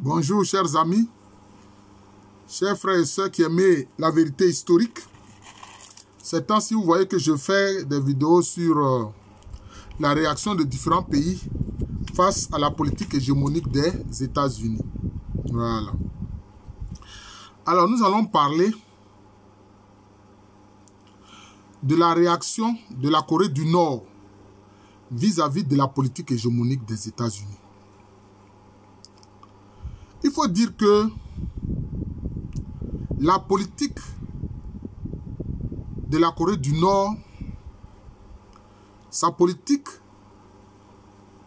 Bonjour chers amis, chers frères et sœurs qui aiment la vérité historique. Ces temps-ci, vous voyez que je fais des vidéos sur la réaction de différents pays face à la politique hégémonique des États-Unis. Voilà. Alors nous allons parler de la réaction de la Corée du Nord vis-à-vis de la politique hégémonique des États-Unis. Il faut dire que la politique de la Corée du Nord, sa politique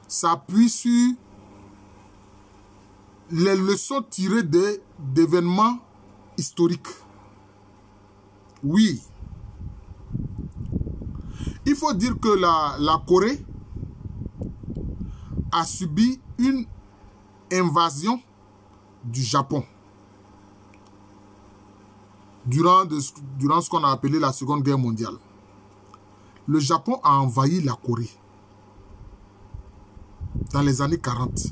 s'appuie sur les leçons tirées d'événements historiques. Oui. Il faut dire que la Corée a subi une invasion du Japon durant ce qu'on a appelé la Seconde Guerre mondiale. Le Japon a envahi la Corée dans les années 40.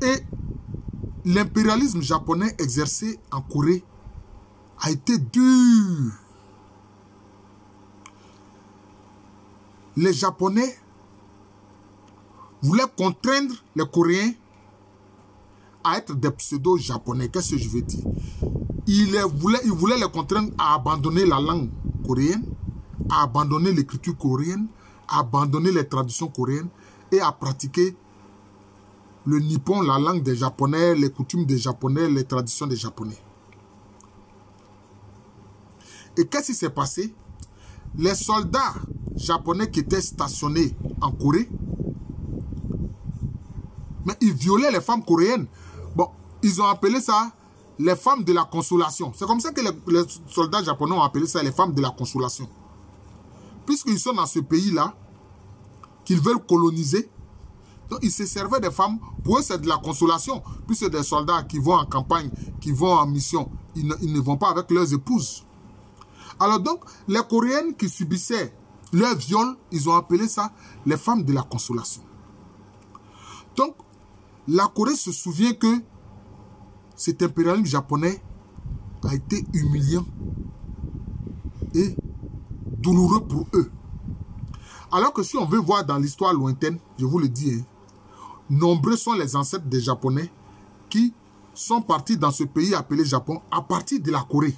Et l'impérialisme japonais exercé en Corée a été dur. Les Japonais voulaient contraindre les Coréens à être des pseudo-japonais. Qu'est-ce que je veux dire? Ils voulaient les contraindre à abandonner la langue coréenne, à abandonner l'écriture coréenne, à abandonner les traditions coréennes et à pratiquer le nippon, la langue des Japonais, les coutumes des Japonais, les traditions des Japonais. Et qu'est-ce qui s'est passé? Les soldats japonais qui étaient stationnés en Corée, mais ils violaient les femmes coréennes. Bon, ils ont appelé ça les femmes de la consolation. C'est comme ça que les soldats japonais ont appelé ça les femmes de la consolation. Puisqu'ils sont dans ce pays-là, qu'ils veulent coloniser, donc ils se servaient des femmes. Pour eux, c'est de la consolation. Puisque des soldats qui vont en campagne, qui vont en mission, ils ne vont pas avec leurs épouses. Alors donc, les Coréennes qui subissaient leur viol, ils ont appelé ça les femmes de la consolation. Donc, la Corée se souvient que cet impérialisme japonais a été humiliant et douloureux pour eux. Alors que si on veut voir dans l'histoire lointaine, je vous le dis, hein, nombreux sont les ancêtres des Japonais qui sont partis dans ce pays appelé Japon à partir de la Corée.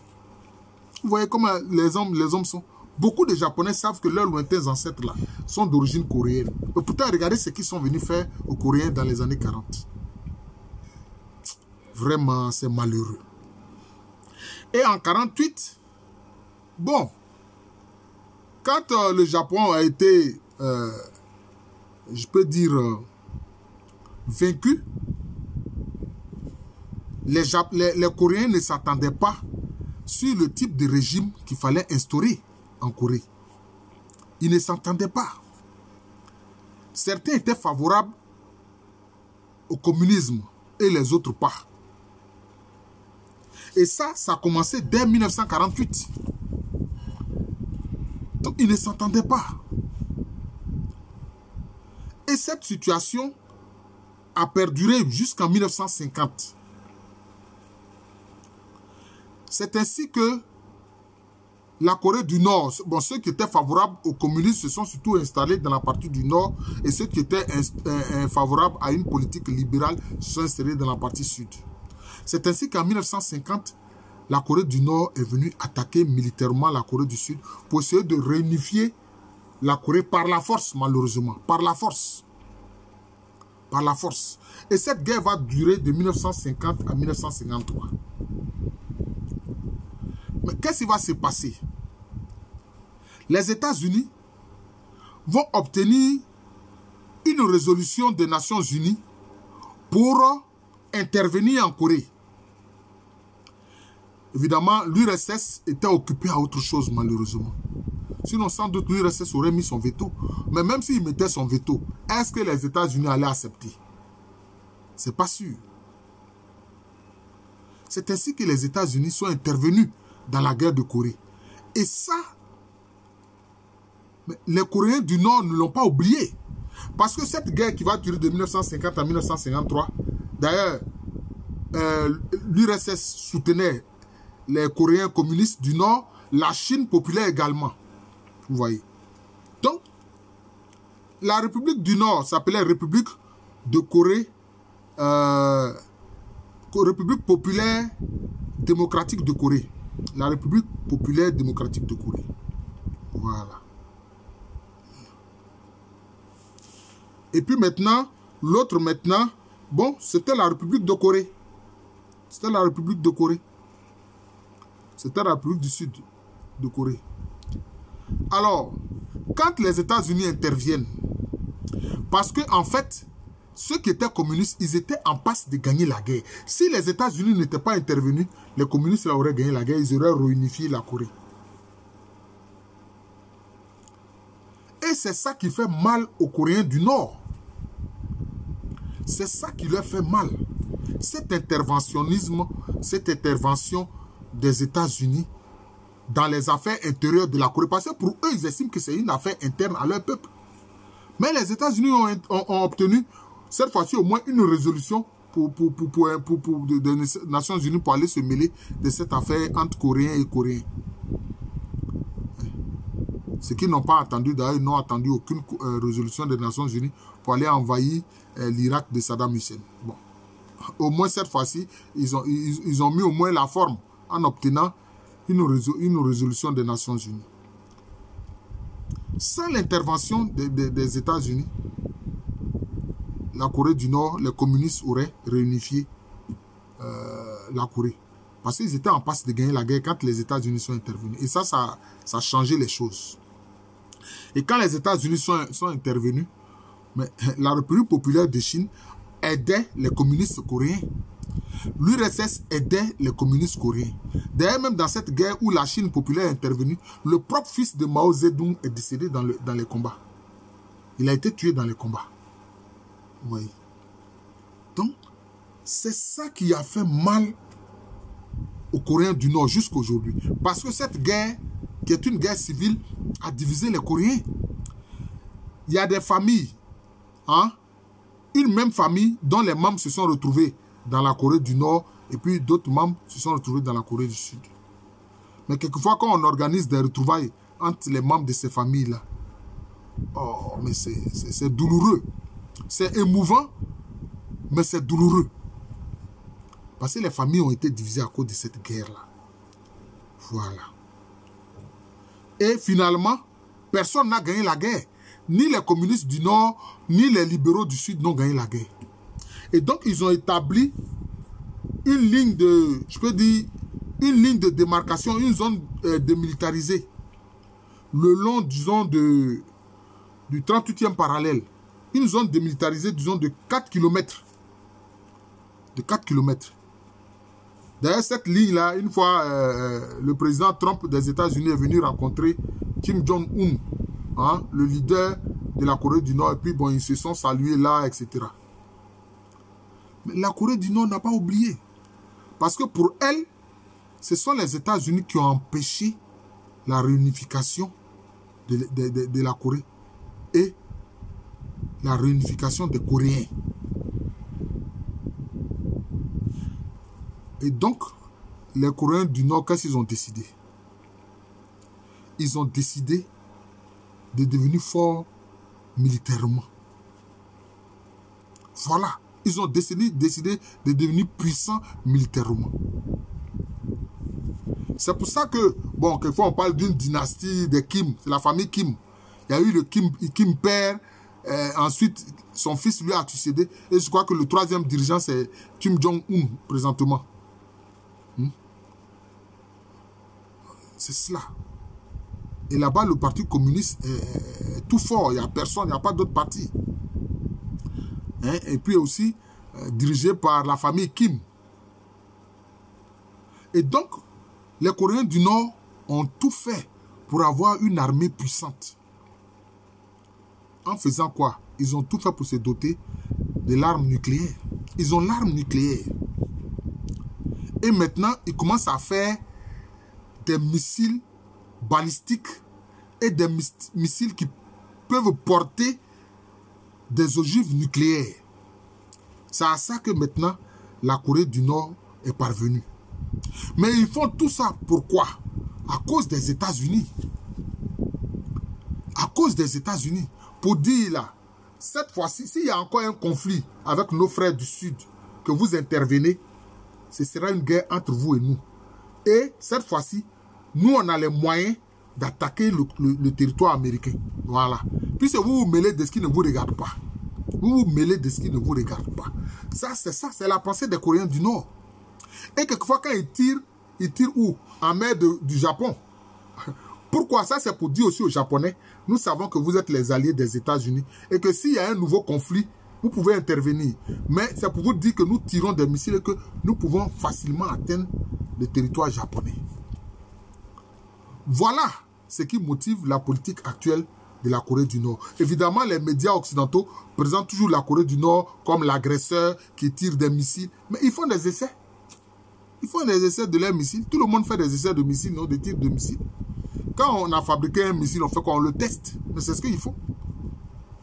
Vous voyez comment les hommes sont. Beaucoup de Japonais savent que leurs lointains ancêtres là sont d'origine coréenne. Mais pourtant, regardez ce qu'ils sont venus faire aux Coréens dans les années 40. Vraiment, c'est malheureux. Et en 48, bon, quand le Japon a été, je peux dire, vaincu, les Coréens ne s'attendaient pas sur le type de régime qu'il fallait instaurer en Corée. Ils ne s'entendaient pas. Certains étaient favorables au communisme et les autres pas. Et ça a commencé dès 1948. Donc ils ne s'entendaient pas. Et cette situation a perduré jusqu'en 1950. C'est ainsi que la Corée du Nord, bon, ceux qui étaient favorables au communisme se sont surtout installés dans la partie du Nord et ceux qui étaient favorables à une politique libérale se sont installés dans la partie Sud. C'est ainsi qu'en 1950, la Corée du Nord est venue attaquer militairement la Corée du Sud pour essayer de réunifier la Corée par la force, malheureusement. Par la force. Par la force. Et cette guerre va durer de 1950 à 1953. Mais qu'est-ce qui va se passer? Les États-Unis vont obtenir une résolution des Nations Unies pour intervenir en Corée. Évidemment, l'URSS était occupé à autre chose, malheureusement. Sinon, sans doute, l'URSS aurait mis son veto. Mais même s'il mettait son veto, est-ce que les États-Unis allaient accepter? C'est pas sûr. C'est ainsi que les États-Unis sont intervenus dans la guerre de Corée. Et ça, les Coréens du Nord ne l'ont pas oublié. Parce que cette guerre qui va durer de 1950 à 1953, D'ailleurs, l'URSS soutenait les Coréens communistes du Nord, la Chine populaire également. Vous voyez. Donc, la République du Nord s'appelait République de Corée, République populaire démocratique de Corée. La République populaire démocratique de Corée. Voilà. Et puis maintenant, l'autre maintenant, bon, c'était la République de Corée. C'était la République de Corée. C'était la République du Sud de Corée. Alors, quand les États-Unis interviennent, parce que en fait, ceux qui étaient communistes, ils étaient en passe de gagner la guerre. Si les États-Unis n'étaient pas intervenus, les communistes auraient gagné la guerre, ils auraient réunifié la Corée. Et c'est ça qui fait mal aux Coréens du Nord. C'est ça qui leur fait mal. Cet interventionnisme, cette intervention des États-Unis dans les affaires intérieures de la Corée. Parce que pour eux, ils estiment que c'est une affaire interne à leur peuple. Mais les États-Unis ont obtenu, cette fois-ci, au moins une résolution des Nations Unies pour aller se mêler de cette affaire entre Coréens et Coréens. Ce qu'ils n'ont pas attendu, d'ailleurs, ils n'ont attendu aucune résolution des Nations Unies pour aller envahir l'Irak de Saddam Hussein. Bon. Au moins cette fois-ci, ils ont mis au moins la forme en obtenant une résolution des Nations Unies. Sans l'intervention des États-Unis, la Corée du Nord, les communistes auraient réunifié la Corée. Parce qu'ils étaient en passe de gagner la guerre quand les États-Unis sont intervenus. Et ça a changé les choses. Et quand les États-Unis sont intervenus, mais la République populaire de Chine aidait les communistes coréens. L'URSS aidait les communistes coréens. D'ailleurs, même dans cette guerre où la Chine populaire est intervenue, le propre fils de Mao Zedong est décédé dans les combats. Il a été tué dans les combats. Vous voyez. Donc, c'est ça qui a fait mal aux Coréens du Nord jusqu'à aujourd'hui. Parce que cette guerre, qui est une guerre civile, a divisé les Coréens. Il y a des familles, hein, une même famille dont les membres se sont retrouvés dans la Corée du Nord et puis d'autres membres se sont retrouvés dans la Corée du Sud. Mais quelquefois, quand on organise des retrouvailles entre les membres de ces familles-là, oh, mais c'est douloureux. C'est émouvant, mais c'est douloureux. Parce que les familles ont été divisées à cause de cette guerre-là. Voilà. Et finalement, personne n'a gagné la guerre. Ni les communistes du Nord, ni les libéraux du Sud n'ont gagné la guerre. Et donc, ils ont établi une ligne de, je peux dire, une ligne de démarcation, une zone démilitarisée, le long, disons, du 38e parallèle. Une zone démilitarisée, disons, de 4 km. De 4 km. D'ailleurs, cette ligne-là, une fois le président Trump des États-Unis est venu rencontrer Kim Jong-un, hein, le leader de la Corée du Nord, et puis bon, ils se sont salués là, etc. Mais la Corée du Nord n'a pas oublié. Parce que pour elle, ce sont les États-Unis qui ont empêché la réunification de la Corée et la réunification des Coréens. Et donc, les Coréens du Nord, qu'est-ce qu'ils ont décidé? Ils ont décidé de devenir forts militairement. Voilà. Ils ont décidé de devenir puissants militairement. C'est pour ça que, bon, quelquefois on parle d'une dynastie des Kim, c'est la famille Kim. Il y a eu le Kim père, ensuite son fils lui a succédé, et je crois que le troisième dirigeant c'est Kim Jong-un présentement. C'est cela. Et là-bas, le parti communiste est tout fort, il n'y a personne, il n'y a pas d'autre parti. Hein? Et puis aussi dirigé par la famille Kim. Et donc, les Coréens du Nord ont tout fait pour avoir une armée puissante. En faisant quoi? Ils ont tout fait pour se doter de l'arme nucléaire. Ils ont l'arme nucléaire. Et maintenant, ils commencent à faire des missiles balistiques et des missiles qui peuvent porter des ogives nucléaires. C'est à ça que maintenant, la Corée du Nord est parvenue. Mais ils font tout ça pourquoi? À cause des États-Unis. À cause des États-Unis. Pour dire là, cette fois-ci, s'il y a encore un conflit avec nos frères du Sud, que vous intervenez, ce sera une guerre entre vous et nous. Et cette fois-ci, nous, on a les moyens d'attaquer le territoire américain. Voilà. Puisque vous vous mêlez de ce qui ne vous regarde pas. Vous vous mêlez de ce qui ne vous regarde pas. Ça, c'est la pensée des Coréens du Nord. Et quelquefois, quand ils tirent où? En mer du Japon. Pourquoi ça? C'est pour dire aussi aux Japonais, nous savons que vous êtes les alliés des États-Unis et que s'il y a un nouveau conflit, vous pouvez intervenir. Mais c'est pour vous dire que nous tirons des missiles et que nous pouvons facilement atteindre le territoire japonais. Voilà ce qui motive la politique actuelle de la Corée du Nord. Évidemment, les médias occidentaux présentent toujours la Corée du Nord comme l'agresseur qui tire des missiles. Mais ils font des essais. Ils font des essais de leurs missiles. Tout le monde fait des essais de missiles, non, de tirs de missiles. Quand on a fabriqué un missile, on fait quoi? On le teste. Mais c'est ce qu'ils font.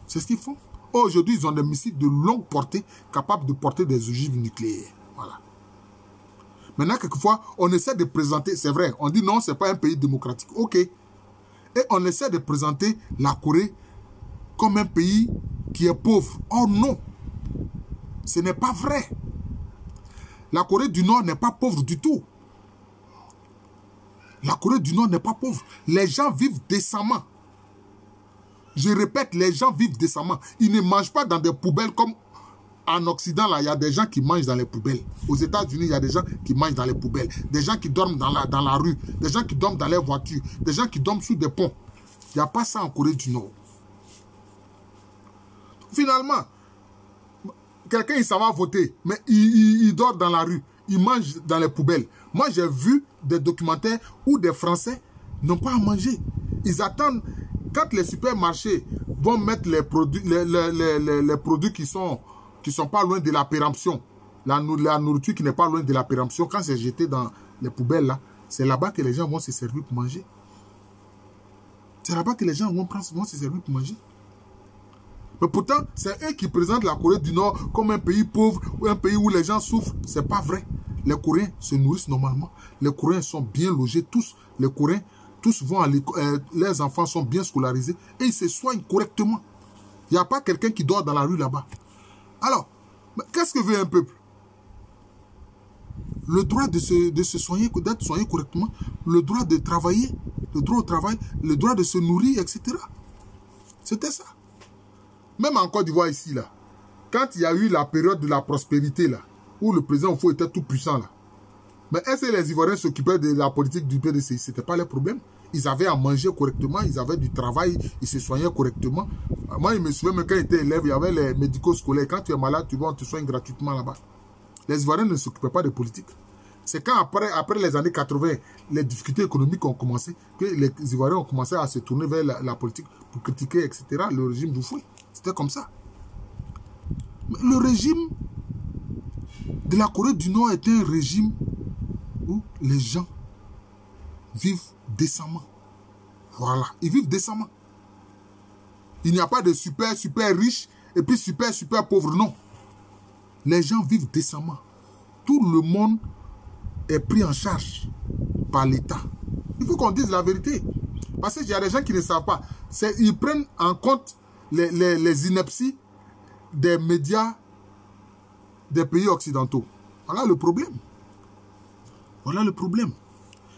C'est ce qu'ils font. Aujourd'hui, ils ont des missiles de longue portée capables de porter des ogives nucléaires. Voilà. Maintenant, quelquefois, on essaie de présenter, c'est vrai, on dit non, ce n'est pas un pays démocratique. Ok. Et on essaie de présenter la Corée comme un pays qui est pauvre. Oh non. Ce n'est pas vrai. La Corée du Nord n'est pas pauvre du tout. La Corée du Nord n'est pas pauvre. Les gens vivent décemment. Je répète, les gens vivent décemment. Ils ne mangent pas dans des poubelles comme en Occident. Là, il y a des gens qui mangent dans les poubelles. Aux États-Unis, il y a des gens qui mangent dans les poubelles. Des gens qui dorment dans la rue. Des gens qui dorment dans les voitures. Des gens qui dorment sous des ponts. Il n'y a pas ça en Corée du Nord. Finalement, quelqu'un, il s'en va voter. Mais il dort dans la rue. Il mange dans les poubelles. Moi, j'ai vu des documentaires où des Français n'ont pas à manger. Ils attendent, quand les supermarchés vont mettre les produits, les produits qui sont pas loin de la péremption, la nourriture qui n'est pas loin de la péremption, quand c'est jeté dans les poubelles, là, c'est là-bas que les gens vont se servir pour manger. C'est là-bas que les gens vont se servir pour manger. Mais pourtant, c'est eux qui présentent la Corée du Nord comme un pays pauvre ou un pays où les gens souffrent. Ce n'est pas vrai. Les Coréens se nourrissent normalement. Les Coréens sont bien logés. Tous, les Coréens, tous vont à l'école. Les enfants sont bien scolarisés et ils se soignent correctement. Il n'y a pas quelqu'un qui dort dans la rue là-bas. Alors, qu'est-ce que veut un peuple? Le droit de se soigner, d'être soigné correctement, le droit de travailler, le droit au travail, le droit de se nourrir, etc. C'était ça. Même en Côte d'Ivoire ici, là, quand il y a eu la période de la prospérité, là, où le président Oufo était tout puissant, là, mais est-ce que les Ivoiriens s'occupaient de la politique du PDC? Ce n'était pas le problème. Ils avaient à manger correctement, ils avaient du travail, ils se soignaient correctement. Moi, je me souviens, même quand j'étais élève, il y avait les médicaux scolaires. Quand tu es malade, tu vas, on te soigne gratuitement là-bas. Les Ivoiriens ne s'occupaient pas de politique. C'est quand après les années 80, les difficultés économiques ont commencé, que les Ivoiriens ont commencé à se tourner vers la politique pour critiquer, etc., le régime d'Oufoué. C'était comme ça. Mais le régime de la Corée du Nord est un régime où les gens vivent décemment. Voilà, ils vivent décemment. Il n'y a pas de super riche et puis super pauvre, non. Les gens vivent décemment. Tout le monde est pris en charge par l'État. Il faut qu'on dise la vérité. Parce qu'il y a des gens qui ne savent pas. Ils prennent en compte les inepties des médias des pays occidentaux. Voilà le problème. Voilà le problème.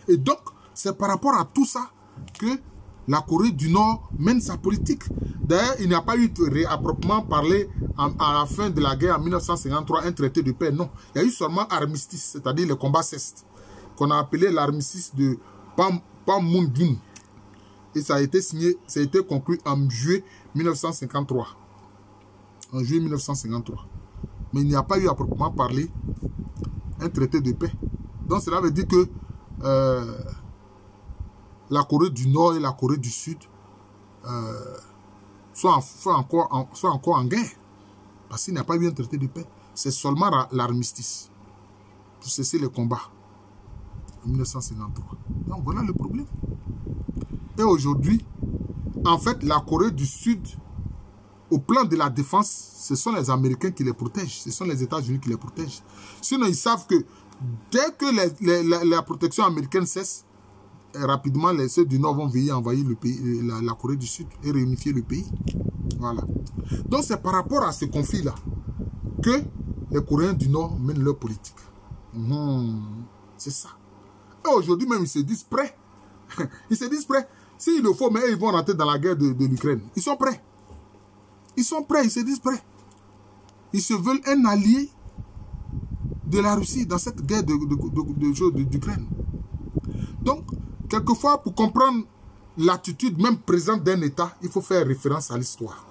Et donc, c'est par rapport à tout ça que la Corée du Nord mène sa politique. D'ailleurs, il n'y a pas eu, à proprement parler, à la fin de la guerre en 1953, un traité de paix. Non, il y a eu seulement armistice, c'est-à-dire le combat cessent, qu'on a appelé l'armistice de Panmunjom. Et ça a été signé, ça a été conclu en juillet 1953. En juillet 1953. Mais il n'y a pas eu à proprement parler un traité de paix. Donc cela veut dire que la Corée du Nord et la Corée du Sud sont encore en guerre. Parce qu'il n'y a pas eu un traité de paix. C'est seulement l'armistice pour cesser les combats en 1953. Donc voilà le problème. Et aujourd'hui, en fait, la Corée du Sud au plan de la défense, ce sont les Américains qui les protègent. Ce sont les États-Unis qui les protègent. Sinon, ils savent que dès que la protection américaine cesse, rapidement, ceux du Nord vont venir envahir le pays, la Corée du Sud et réunifier le pays. Voilà. Donc, c'est par rapport à ce conflit-là que les Coréens du Nord mènent leur politique. C'est ça. Et aujourd'hui même, ils se disent prêts. Ils se disent prêts. S'il le faut, mais ils vont rentrer dans la guerre de l'Ukraine. Ils sont prêts. Ils sont prêts, ils se disent prêts. Ils se veulent un allié de la Russie dans cette guerre d'Ukraine. Donc, quelquefois, pour comprendre l'attitude même présente d'un État, il faut faire référence à l'histoire.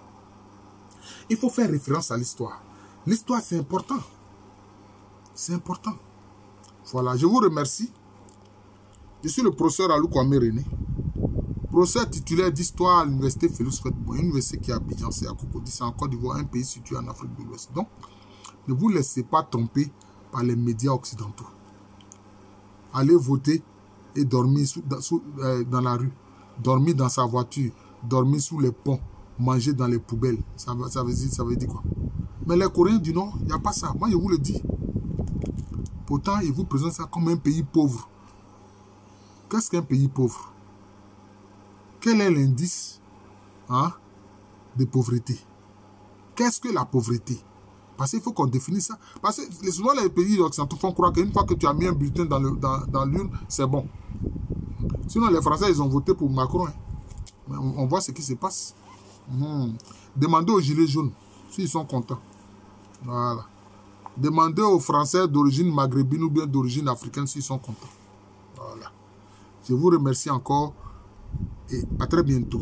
Il faut faire référence à l'histoire. L'histoire, c'est important. C'est important. Voilà, je vous remercie. Je suis le professeur Alou Kwame René, professeur titulaire d'histoire à l'université Félix Houphouët-Boigny, université qui est à Abidjan, c'est à Cocody, c'est en Côte d'Ivoire, un pays situé en Afrique de l'Ouest. Donc, ne vous laissez pas tromper par les médias occidentaux. Allez voter et dormir dans la rue, dormir dans sa voiture, dormir sous les ponts, manger dans les poubelles. Ça veut dire quoi? Mais les Coréens du Nord, il n'y a pas ça. Moi, je vous le dis. Pourtant, ils vous présentent ça comme un pays pauvre. Qu'est-ce qu'un pays pauvre? Quel est l'indice de pauvreté? Qu'est-ce que la pauvreté? Parce qu'il faut qu'on définisse ça. Parce que souvent les pays occidentaux font croire qu'une fois que tu as mis un bulletin dans l'urne, c'est bon. Sinon les Français, ils ont voté pour Macron. Mais on voit ce qui se passe. Demandez aux gilets jaunes s'ils sont contents. Voilà. Demandez aux Français d'origine maghrébine ou bien d'origine africaine s'ils sont contents. Voilà. Je vous remercie encore et à très bientôt.